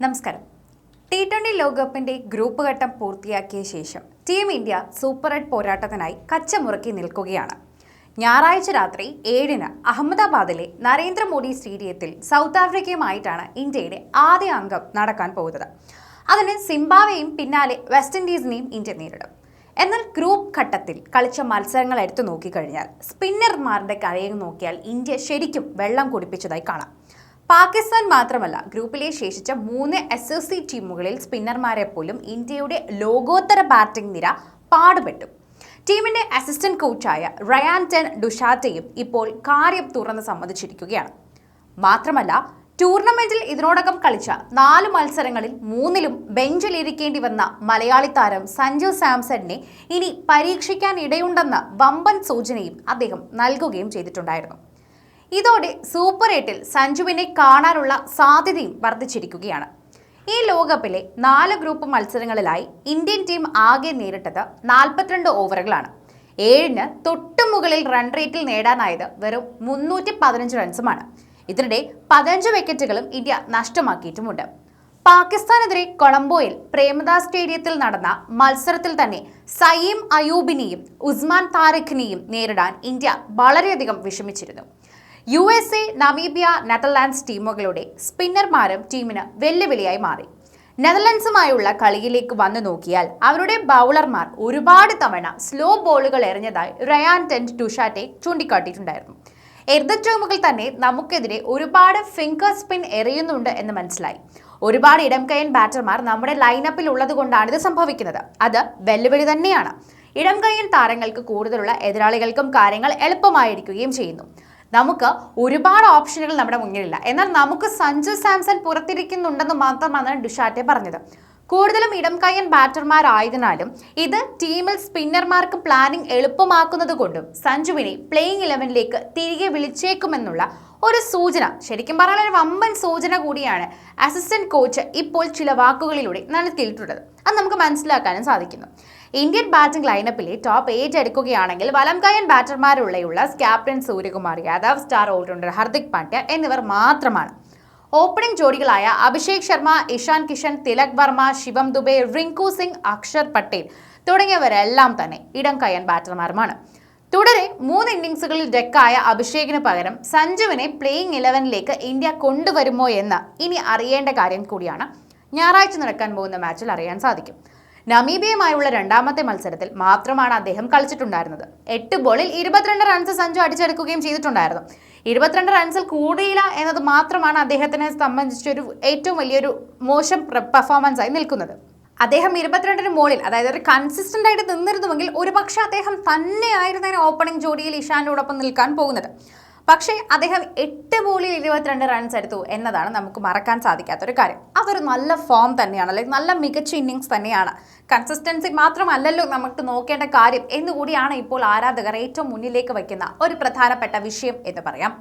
നമസ്കാരം. T20 ലോകകപ്പിന്റെ group ഘട്ടം പൂർത്തിയാക്കിയ ശേഷം ടീം ഇന്ത്യ സൂപ്പർ 8 പോരാട്ടത്തിനായി കച്ചമുറുക്കി നിൽക്കുകയാണ്. ഞായറാഴ്ച രാത്രി 7-ന് അഹമ്മദാബാദിലെ നരേന്ദ്രമോദി സ്റ്റേഡിയത്തിൽ സൗത്ത് ആഫ്രിക്കയുമായിട്ടാണ് ഇന്ത്യയുടെ ആദ്യ അംഗം നടക്കാൻ പോകുന്നത്. അതിന് സിംബാബ്വേയും പിന്നാലെ വെസ്റ്റ് ഇൻഡീസിനെയും ഇന്ത്യ നേരിടും. എന്നാൽ ഗ്രൂപ്പ് ഘട്ടത്തിൽ കളിച്ച മത്സരങ്ങൾ എടുത്തു നോക്കിക്കഴിഞ്ഞാൽ സ്പിന്നർമാരുടെ കരയിൽ നോക്കിയാൽ ഇന്ത്യ ശരിക്കും വെള്ളം കുടിപ്പിച്ചതായി കാണാം. പാകിസ്ഥാൻ മാത്രമല്ല, ഗ്രൂപ്പിലെ ശേഷിച്ച 3 SOC ടീമുകളിൽ സ്പിന്നർമാരെ പോലും ഇന്ത്യയുടെ ലോകോത്തര ബാറ്റിംഗ് നിര പാടുപെട്ടു. ടീമിന്റെ അസിസ്റ്റന്റ് കോച്ചായ റയാൻ ടെൻ ഡുഷാറ്റയും ഇപ്പോൾ കാര്യം തുറന്ന് സമ്മതിച്ചിരിക്കുകയാണ്. മാത്രമല്ല, ടൂർണമെന്റിൽ ഇതിനോടകം കളിച്ച 4 മത്സരങ്ങളിൽ 3-ലും ബെഞ്ചിലിരിക്കേണ്ടി വന്ന മലയാളി താരം സഞ്ജു സാംസണിനെ ഇനി പരീക്ഷിക്കാൻ ഇടയുണ്ടെന്ന വമ്പൻ സൂചനയും അദ്ദേഹം നൽകുകയും ചെയ്തിട്ടുണ്ടായിരുന്നു. ഇതോടെ സൂപ്പർ 8-ൽ സഞ്ജുവിനെ കാണാനുള്ള സാധ്യതയും വർദ്ധിച്ചിരിക്കുകയാണ്. ഈ ലോകകപ്പിലെ 4 ഗ്രൂപ്പ് മത്സരങ്ങളിലായി ഇന്ത്യൻ ടീം ആകെ നേരിട്ടത് 42 ഓവറുകളാണ്. 7-ന് തൊട്ടുമുകളിൽ റൺ റേറ്റിൽ നേടാനായത് വെറും 315 റൺസുമാണ്. ഇതിനിടെ 15 വിക്കറ്റുകളും ഇന്ത്യ നഷ്ടമാക്കിയിട്ടുമുണ്ട്. പാകിസ്ഥാനെതിരെ കൊളംബോയിൽ പ്രേമദാസ് സ്റ്റേഡിയത്തിൽ നടന്ന മത്സരത്തിൽ തന്നെ സയീം അയൂബിനെയും ഉസ്മാൻ താരിഖിനെയും നേരിടാൻ ഇന്ത്യ വളരെയധികം വിഷമിച്ചിരുന്നു. USA, നമീബിയ, നെതർലാൻഡ്സ് ടീമുകളുടെ സ്പിന്നർമാരും ടീമിന് വെല്ലുവിളിയായി മാറി. നെതർലാൻഡ്സുമായുള്ള കളിയിലേക്ക് വന്നു നോക്കിയാൽ അവരുടെ ബൗളർമാർ ഒരുപാട് തവണ സ്ലോ ബോളുകൾ എറിഞ്ഞതായി റയാൻ ടെൻ ഡുഷാറ്റെ ചൂണ്ടിക്കാട്ടിയിട്ടുണ്ടായിരുന്നു. എതിർടീമുകൾ തന്നെ നമുക്കെതിരെ ഒരുപാട് ഫിംഗർ സ്പിൻ എറിയുന്നുണ്ട് എന്ന് മനസ്സിലായി. ഒരുപാട് ഇടംകൈയൻ ബാറ്റർമാർ നമ്മുടെ ലൈനപ്പിൽ ഉള്ളത് കൊണ്ടാണ് ഇത് സംഭവിക്കുന്നത്. അത് വെല്ലുവിളി തന്നെയാണ്. ഇടംകൈയൻ താരങ്ങൾക്ക് കൂടുതലുള്ള എതിരാളികൾക്കും കാര്യങ്ങൾ എളുപ്പമായിരിക്കുകയും ചെയ്യുന്നു. നമുക്ക് ഒരുപാട് ഓപ്ഷനുകൾ നമ്മുടെ മുന്നിലില്ല. എന്നാൽ നമുക്ക് സഞ്ജു സാംസൺ പുറത്തിരിക്കുന്നുണ്ടെന്ന് മാത്രമാണ് ഡുഷാറ്റെ പറഞ്ഞത്. കൂടുതലും ഇടംകൈയൻ ബാറ്റർമാരായതിനാലും ഇത് ടീമിൽ സ്പിന്നർമാർക്ക് പ്ലാനിംഗ് എളുപ്പമാക്കുന്നത് കൊണ്ടും സഞ്ജുവിനെ പ്ലേയിങ് 11ലേക്ക് തിരികെ വിളിച്ചേക്കുമെന്നുള്ള ഒരു സൂചന, ശരിക്കും പറഞ്ഞാൽ ഒരു വമ്പൻ സൂചന കൂടിയാണ് അസിസ്റ്റന്റ് കോച്ച് ഇപ്പോൾ ചില വാക്കുകളിലൂടെ നൽകിയിട്ടുള്ളത്. അത് നമുക്ക് മനസ്സിലാക്കാനും സാധിക്കുന്നു. ഇന്ത്യൻ ബാറ്റിംഗ് ലൈനപ്പിലെ ടോപ്പ് 8 എടുക്കുകയാണെങ്കിൽ വലംകൈയൻ ബാറ്റർമാരുള്ള captain Suryakumar Yadav, star allrounder Hardik Pandya എന്നിവർ മാത്രമാണ്. ഓപ്പണിംഗ് ജോഡികളായ അഭിഷേക് ശർമ്മ, ഇഷാൻ കിഷൻ, തിലക് വർമ്മ, ശിവം ദുബെ, റിങ്കു സിംഗ്, അക്ഷർ പട്ടേൽ തുടങ്ങിയവരെല്ലാം തന്നെ ഇടംകൈയൻ ബാറ്റർമാരുമാണ്. തുടരെ 3 ഇന്നിംഗ്സുകളിൽ ഡെക്കായ അഭിഷേകിന് പകരം സഞ്ജുവിനെ പ്ലേയിങ് 11ലേക്ക് ഇന്ത്യ കൊണ്ടുവരുമോ എന്ന് ഇനി അറിയേണ്ട കാര്യം കൂടിയാണ്. ഞായറാഴ്ച നടക്കാൻ പോകുന്ന മാച്ചിൽ അറിയാൻ സാധിക്കും. നമീബിയയുമായുള്ള 2ാമത്തെ മത്സരത്തിൽ മാത്രമാണ് അദ്ദേഹം കളിച്ചിട്ടുണ്ടായിരുന്നത്. 8 ബോളിൽ 22 റൺസ് സഞ്ജു അടിച്ചെടുക്കുകയും ചെയ്തിട്ടുണ്ടായിരുന്നു. 22 റൺസിൽ കൂടിയില്ല എന്നത് മാത്രമാണ് അദ്ദേഹത്തിനെ സംബന്ധിച്ചൊരു ഏറ്റവും വലിയൊരു മോശം പെർഫോമൻസ് ആയി നിൽക്കുന്നത്. അദ്ദേഹം 22-ന് മുകളിൽ, അതായത് ഒരു കൺസിസ്റ്റന്റ് ആയിട്ട് നിന്നിരുന്നുവെങ്കിൽ ഒരുപക്ഷെ അദ്ദേഹം തന്നെയായിരുന്നതിന് ഓപ്പണിംഗ് ജോഡിയിൽ ഇഷാനോടൊപ്പം നിൽക്കാൻ പോകുന്നത്. പക്ഷേ അദ്ദേഹം 8 ബോളിൽ 22 റൺസ് എടുത്തു എന്നതാണ് നമുക്ക് മറക്കാൻ സാധിക്കാത്തൊരു കാര്യം. അതൊരു നല്ല ഫോം തന്നെയാണ്, അല്ലെങ്കിൽ നല്ല മികച്ച ഇന്നിങ്സ് തന്നെയാണ്. കൺസിസ്റ്റൻസി മാത്രമല്ലല്ലോ നമുക്ക് നോക്കേണ്ട കാര്യം എന്നുകൂടിയാണ് ഇപ്പോൾ ആരാധകർ ഏറ്റവും മുന്നിലേക്ക് വയ്ക്കുന്ന ഒരു പ്രധാനപ്പെട്ട വിഷയം എന്ന് പറയാം.